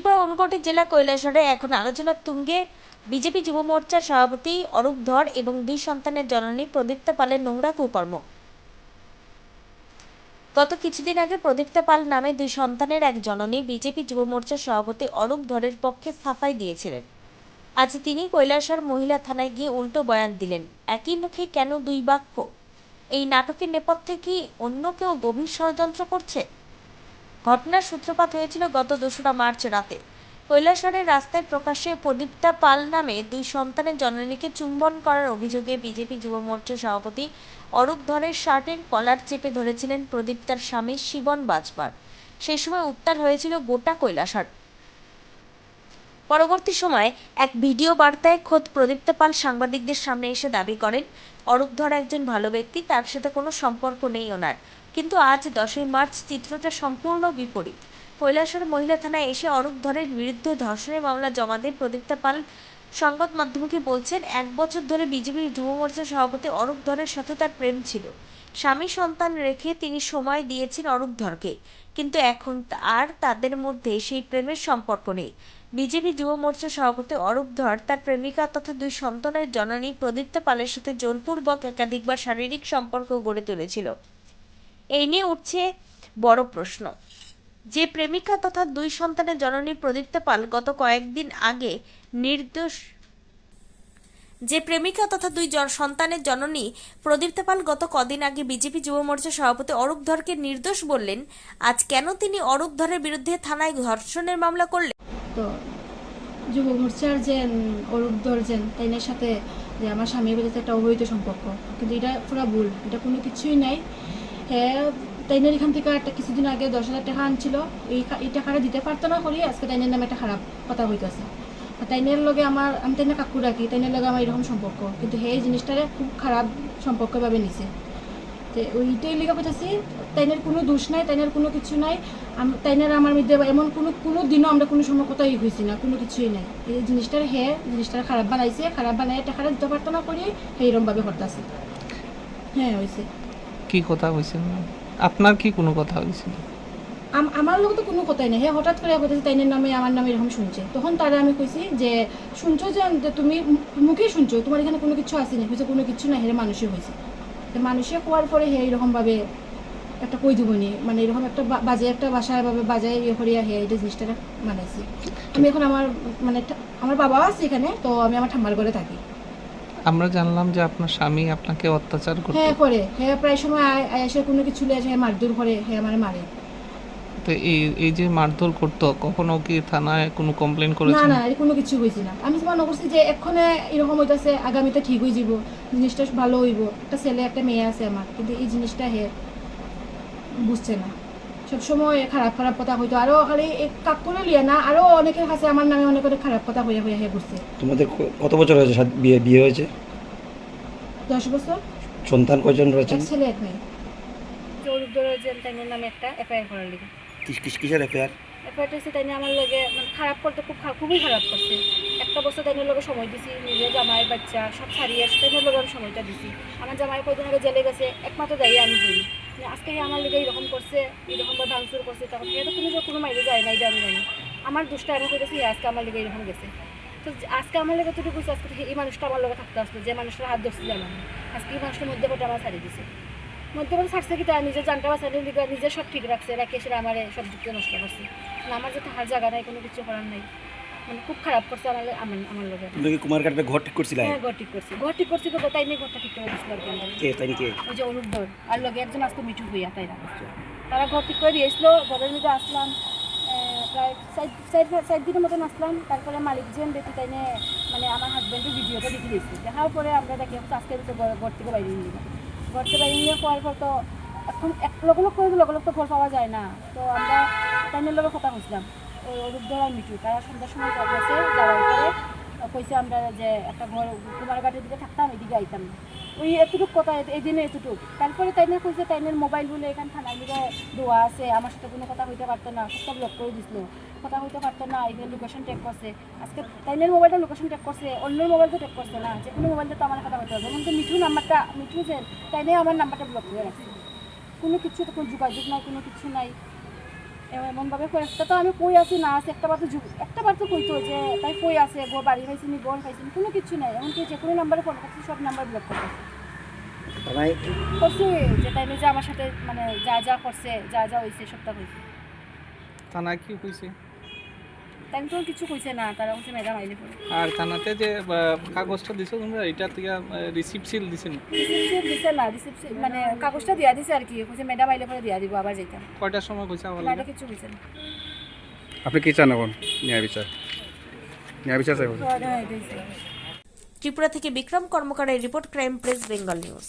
ত্রিপুরা ঊনকোটি জেলা কৈলাসহরে এখন আলোচনার তুঙ্গে বিজেপি যুব মোর্চার সভাপতি অরূপ ধর এবং দুই সন্তানের জননী প্রদীপ্তা পালের নোংরা কুকর্ম। গত কিছুদিন আগে প্রদীপ্তা পাল নামে দুই সন্তানের এক জননী বিজেপি যুব মোর্চার সভাপতি অরূপ ধরের পক্ষে সাফাই দিয়েছিলেন। আজ তিনি কৈলাসহর মহিলা থানায় গিয়ে উল্টো বয়ান দিলেন। একই মুখে কেন দুই বাক্য? এই নাটকের নেপথ্যে কি অন্য কেউ গভীর ষড়যন্ত্র করছে? ঘটনার সূত্রপাত হয়েছিল গত 2রা মার্চ রাতে। কৈলাসহরের রাস্তায় প্রকাশ্যে প্রদীপ্তা পাল নামে দুই সন্তানের জননীকে চুম্বন করার অভিযোগে বিজেপি যুব মোর্চার সভাপতি অরূপ ধরের শার্টের কলার চেপে ধরেছিলেন প্রদীপ্তার স্বামী শিবন বাজপার। সেই সময় উত্তাল হয়েছিল গোটা কৈলাসহর। পরবর্তী সময়ে এক ভিডিও বার্তায় খোদ প্রদীপ্তা পাল সাংবাদিকদের সামনে এসে দাবি করেন, অরূপ ধর একজন ভালো ব্যক্তি, তার সাথে কোনো সম্পর্ক নেই ওনার। কিন্তু আজ 10ই মার্চ চিত্রটা সম্পূর্ণ বিপরীত। কৈলাসহর মহিলা থানায় এসে অরূপ ধরের বিরুদ্ধে ধর্ষণের মামলা জমা দিয়ে প্রদীপ্তা পাল সংবাদ মাধ্যমকে বলছেন, 1 বছর ধরে বিজেপি যুব মোর্চার সভাপতি অরূপ ধরের সাথে তার প্রেম ছিল। স্বামী সন্তান রেখে তিনি সময় দিয়েছেন অরূপ ধরকে, কিন্তু এখন আর তাদের মধ্যে সেই প্রেমের সম্পর্ক নেই। বিজেপি যুব মোর্চার সভাপতি অরূপ ধর তার প্রেমিকা তথা দুই সন্তানের জননী প্রদীপ্তা পালের সাথে জোরপূর্বক একাধিকবার শারীরিক সম্পর্ক গড়ে তুলেছিল। এই নিয়ে উঠছে বড় প্রশ্ন, যে প্রেমিকা তথা দুই সন্তানের জননী প্রদীপ্তা পাল গত কয়েকদিন আগে নির্দোষ যে প্রেমিকা তথা দুই সন্তানের জননী প্রদীপ্তা পাল গত কদিন আগে বিজেপি যুব মোর্চার সভাপতি অরূপ ধরকে নির্দোষ বললেন, আজ কেন তিনি অরূপ ধরের বিরুদ্ধে থানায় ধর্ষণের মামলা করলেন? তো যুব মোর্চার যে অরূপ ধর তাইনের সাথে যে আমার স্বামীর বাড়িতে একটা অবৈধ সম্পর্ক, কিন্তু এটা পুরো ভুল, এটা কোনো কিছুই নাই। হ্যাঁ, তাইনের এখান থেকে একটা কিছুদিন আগে 10,000 টাকা আনছিল, এই টাকাটা দিতে পারতো না করি আজকে তাইনের নামে একটা খারাপ কথা হইতেছে। তাইনের লগে আমি তাইনের কাকু রাখি, তাইনের লগে আমার এরকম সম্পর্ক, কিন্তু সেই জিনিসটারে খুব খারাপ সম্পর্ক ভাবে নিছে। তো ওইটাই লেগে বলতেছি, তাইনের কোনো দোষ নাই, তাইনের কোনো কিছু নাই। তাইনের আমার মধ্যে এমন কোনো দিনও আমরা কোনো সময় কোথাও হয়েছি না, কোনো কিছুই নাই। এই জিনিসটার খারাপ বানাইছে, খারাপ বানাই টাকাটা দিতে পারতো না করি সেইরকমভাবে করতেছে। হ্যাঁ হয়েছে। কি কথা হয়েছে? আপনার কি কোনো কথা হয়েছে? আমার লোক তো কোনো কথাই নেই। হ্যাঁ, হঠাৎ করে বলতেছে তাইনের নামে আমার নামে এরকম শুনছে। তখন তারা আমি কইছি যে শুনছো যে তুমি মুখেই শুনছো, তোমার এখানে কোনো কিছু আসেনি, হয়েছে কোনো কিছু না, হেরে মানুষই হয়েছে। মানুষে হওয়ার পরে হে এরকমভাবে একটা কই দিবনি, মানে এরকম একটা বাজে একটা বাসায় বাজায় ইয়ে করিয়া হে এই জিনিসটা বানাইছি। আমি এখন আমার বাবা আছে এখানে, তো আমি আমার ঠাম্মার ঘরে থাকি। আমরা জানলাম যে আপনার স্বামী আপনাকে অত্যাচার করত। হ্যাঁ করে, হ্যাঁ প্রায় সময় এসে কোনো কিছু লিয়ে আসে, মারধর করে, হ্যাঁ আমার মারে। তো এই যে মারধর করতো, কখনো কি থানায় কোনো কমপ্লেন না করেছেন? না, কোনো কিছু হয়েছে না। আমি মনে করছি যে এক্ষণে এরকম হইতেছে, আগামীতে ঠিক হয়ে যাব, জিনিসটা ভালো হইব, একটা ছেলে একটা মেয়ে আছে আমার, কিন্তু এই জিনিসটা হে বুঝছে না। সবসময় খারাপ খারাপ কথা হইতো, আরো খালি কাক করে লিয়া না, আরো অনেকের কাছে আমার নামে অনেক অনেক খারাপ কথা হইয়া হইয়া হে করছে। তোমাদের কত বছর হয়েছে বিয়ে হয়েছে? 10 বছর। সন্তান কয়জন রয়েছে? এক ছেলে এক মেয়ে। অরূপ ধরের তাইনের নামে একটা এফআইআর করার লিগে। কিসের এফআইআর? এফআইআর হচ্ছে তাইনে আমার লগে খারাপ করতে খুবই খারাপ করছে। একটা বছর তাইনের লগে সময় দিছি, নিজের জামাই বাচ্চা সব ছাড়িয়ে তাইনের লগে আমি সময়টা দিছি। আমার জামাই কদিন আগে জেলে গেছে, একমাত্র যাই আমি বলি আজকে আমার লেগে এরকম করছে, এরকমভাবে ভাঙচুর করছে, তখন এটা কোনো মাইরে যায় না, এটা আমি জানি। আমার দোষটা আমি করেছি, আজকে আমার লেগে এরকম গেছে। তো আজকে আমার লেগে তুই বুঝছি, আজকে এই মানুষটা আমার লগে থাকতে আসলো, যে মানুষটার হাত ধরছিলাম আমি, আজকে এই মানুষটার মধ্যে কোটা আমার ছাড়িয়ে দিছে। মধ্যে ছাড়ছে কি, তার নিজের জানটা বাঁচানোর লিগে নিজের সব ঠিক রাখছে, রাখে সেটা আমার সব দিককে নষ্ট করছে। আমার যে থাকার জায়গা নাই, কোনো কিছু করার নাই, মানে খুব খারাপ করছে আমার লোকের। তুমি কি কুমারঘাটে ঘর ঠিক করছিলে? হ্যাঁ, ঘর ঠিক করছি তো তাই নিয়ে ঘরটা ঠিক করে দিছিল আর কি। ওই যে অরূপ ধর আর লগে একজন আসতো মিঠু হইয়া, তারা ঘর ঠিক করে দিয়েছিল। ঘরের মধ্যে আসলাম, প্রায় 4 দিনের মতন আসলাম। তারপরে মালিক যেন দেখি তাই নিয়ে মানে আমার হাজব্যান্ডের ভিডিওটা দেখে দিয়েছি। দেখার পরে আমরা দেখি আজকে ঘর থেকে বাইরে নিয়ে যাবো। ঘর থেকে বাইরে নিয়ে পাওয়ার পর তো এখন লোক করে লোক তো ঘর পাওয়া যায় না। তো আমরা তাইনের লোকের কথা বুঝলাম, ওই অরূপ ধর আর মিঠু তারা সন্ধ্যার সময় গেছে, যাওয়ার পরে কইছে আমরা যে একটা ঘর কুমারঘাটের দিকে থাকতাম, এদিকে আইতাম না। ওই এতটুকু কথা, এই দিনে এতটুকু। তারপরে তাইনে কইছে তাইনের মোবাইল বলে এখানে থানায় দিকে দোয়া আছে, আমার সাথে কোনো কথা হইতে পারতো না, সব ব্লক করে দিছিল, কথা হইতে পারতো না। এখানে লোকেশন ট্যাগ করছে, আজকে তাইনের মোবাইলটা লোকেশন ট্যাগ করছে, অন্য মোবাইল তো ট্যাগ করছে না, যে কোনো মোবাইলটা তো আমার কথা হইতে হবে। যেমন মিঠু যে তাইনে আমার নাম্বারটা ব্লক করে রাখছে, কোনো কিছু তো কোনো যোগাযোগ নাই, কোনো কিছু নাই। এমনভাবে কয়েকটা তো আমি কই আছি না আছে একটা বার তো কইতো যে তাই কই আছে গো বাড়ি খাইছিনি বোন খাইছিনি কোনো কিছু নাই এমনকি যে কোনো নাম্বারে ফোন করছি সব নাম্বার ব্লক করতেছে থানায় করছি যে তাই যে আমার সাথে মানে যা যা করছে যা যা হয়েছে সবটা হয়েছে থানায় কি হয়েছে? তাই তো কিছু কইছে না তারা হচ্ছে ম্যাডাম আইলে পরে আর থানাতে যে কাগজটা দিছো তোমরা এটা থেকে রিসিপ্ট সিল দিছেন? রিসিপ্ট দিছে না রিসিপ্ট মানে কাগজটা দিয়া দিছে আর কি কইছে ম্যাডাম আইলে পরে দিয়া দিব আবার যেতাম কয়টার সময় কইছে আবার না এটা কিছু কইছে না আপনি কি চান এখন ন্যায় বিচার চাইব? তো এটা হয়েছে ত্রিপুরা থেকে বিক্রম কর্মকারের report, crime press Bengal news.